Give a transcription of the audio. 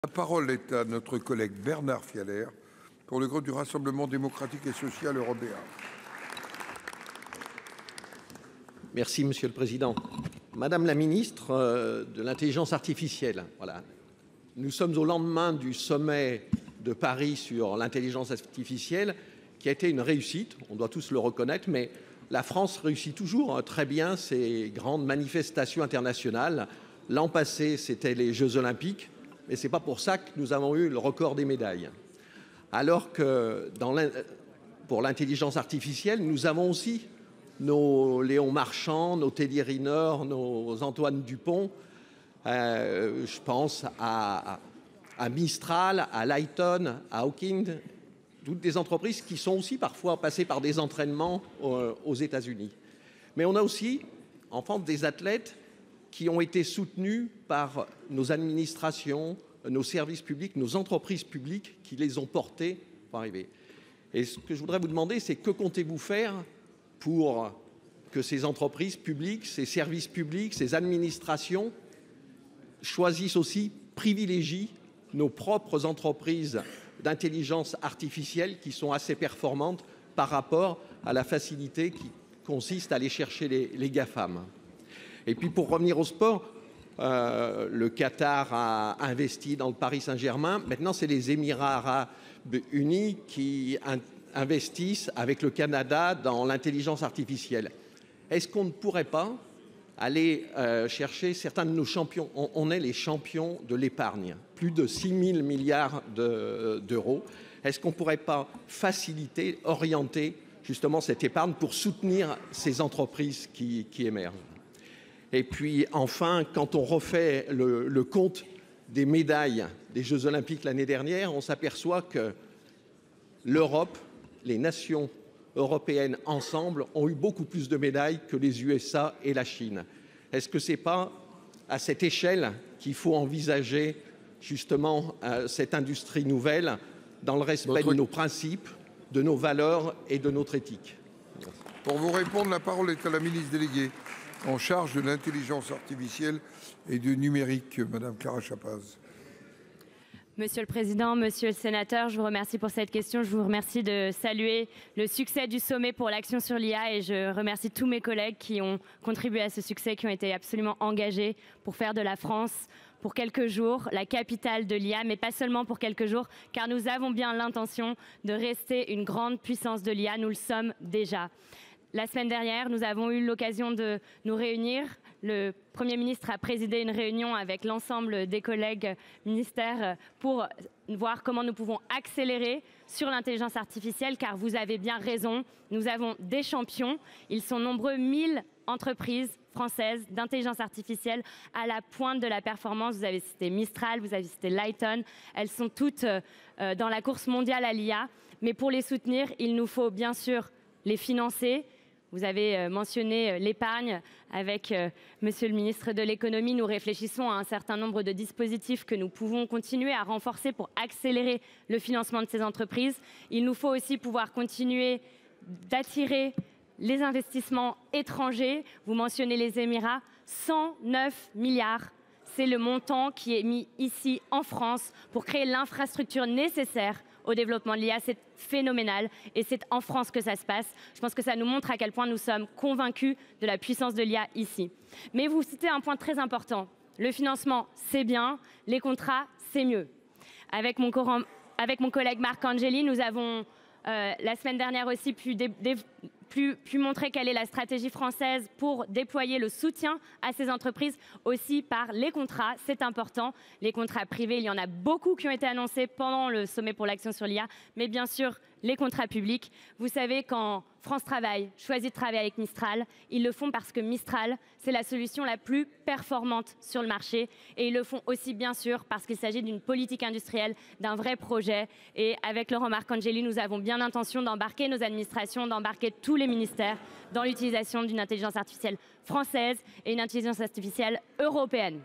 La parole est à notre collègue Bernard Fialaire pour le groupe du Rassemblement démocratique et social européen. Merci Monsieur le Président. Madame la Ministre de l'Intelligence artificielle, voilà. Nous sommes au lendemain du sommet de Paris sur l'intelligence artificielle qui a été une réussite, on doit tous le reconnaître, mais la France réussit toujours très bien ces grandes manifestations internationales. L'an passé, c'était les Jeux Olympiques. Et ce n'est pas pour ça que nous avons eu le record des médailles. Alors que pour l'intelligence artificielle, nous avons aussi nos Léon Marchand, nos Teddy Riner, nos Antoine Dupont. Je pense à Mistral, à Lighton, à Hawking, toutes des entreprises qui sont aussi parfois passées par des entraînements aux États-Unis. Mais on a aussi, en France, des athlètes qui ont été soutenus par nos administrations, nos services publics, nos entreprises publiques qui les ont portés pour arriver. Et ce que je voudrais vous demander, c'est que comptez-vous faire pour que ces entreprises publiques, ces services publics, ces administrations choisissent aussi, privilégient nos propres entreprises d'intelligence artificielle qui sont assez performantes par rapport à la facilité qui consiste à aller chercher les GAFAM. Et puis pour revenir au sport, le Qatar a investi dans le Paris Saint-Germain. Maintenant, c'est les Émirats arabes unis qui investissent avec le Canada dans l'intelligence artificielle. Est-ce qu'on ne pourrait pas aller chercher certains de nos champions? On est les champions de l'épargne, plus de 6 000 milliards d'euros. Est-ce qu'on ne pourrait pas faciliter, orienter justement cette épargne pour soutenir ces entreprises qui émergent? Et puis enfin, quand on refait le compte des médailles des Jeux Olympiques l'année dernière, on s'aperçoit que l'Europe, les nations européennes ensemble, ont eu beaucoup plus de médailles que les USA et la Chine. Est-ce que ce n'est pas à cette échelle qu'il faut envisager justement cette industrie nouvelle dans le respect de nos principes, de nos valeurs et de notre éthique? Pour vous répondre, la parole est à la ministre déléguée en charge de l'intelligence artificielle et du numérique, Madame Clara Chapaz. Monsieur le Président, Monsieur le Sénateur, je vous remercie pour cette question. Je vous remercie de saluer le succès du sommet pour l'action sur l'IA et je remercie tous mes collègues qui ont contribué à ce succès, qui ont été absolument engagés pour faire de la France, pour quelques jours, la capitale de l'IA, mais pas seulement pour quelques jours, car nous avons bien l'intention de rester une grande puissance de l'IA. Nous le sommes déjà. La semaine dernière, nous avons eu l'occasion de nous réunir. Le Premier ministre a présidé une réunion avec l'ensemble des collègues ministères pour voir comment nous pouvons accélérer sur l'intelligence artificielle, car vous avez bien raison, nous avons des champions. Ils sont nombreux, 1000 entreprises françaises d'intelligence artificielle à la pointe de la performance. Vous avez cité Mistral, vous avez cité Lighton. Elles sont toutes dans la course mondiale à l'IA. Mais pour les soutenir, il nous faut bien sûr les financer. Vous avez mentionné l'épargne avec Monsieur le ministre de l'économie. Nous réfléchissons à un certain nombre de dispositifs que nous pouvons continuer à renforcer pour accélérer le financement de ces entreprises. Il nous faut aussi pouvoir continuer d'attirer les investissements étrangers. Vous mentionnez les Émirats, 109 milliards. C'est le montant qui est mis ici en France pour créer l'infrastructure nécessaire au développement de l'IA. C'est phénoménal et c'est en France que ça se passe. Je pense que ça nous montre à quel point nous sommes convaincus de la puissance de l'IA ici. Mais vous citez un point très important. Le financement, c'est bien. Les contrats, c'est mieux. Avec mon collègue Marc Angeli, nous avons la semaine dernière aussi pu montrer quelle est la stratégie française pour déployer le soutien à ces entreprises aussi par les contrats. C'est important. Les contrats privés, il y en a beaucoup qui ont été annoncés pendant le sommet pour l'action sur l'IA, mais bien sûr les contrats publics. Vous savez, quand France Travail choisit de travailler avec Mistral, ils le font parce que Mistral, c'est la solution la plus performante sur le marché. Et ils le font aussi, bien sûr, parce qu'il s'agit d'une politique industrielle, d'un vrai projet. Et avec Laurent Marcangeli, nous avons bien l'intention d'embarquer nos administrations, d'embarquer tous les ministères dans l'utilisation d'une intelligence artificielle française et une intelligence artificielle européenne.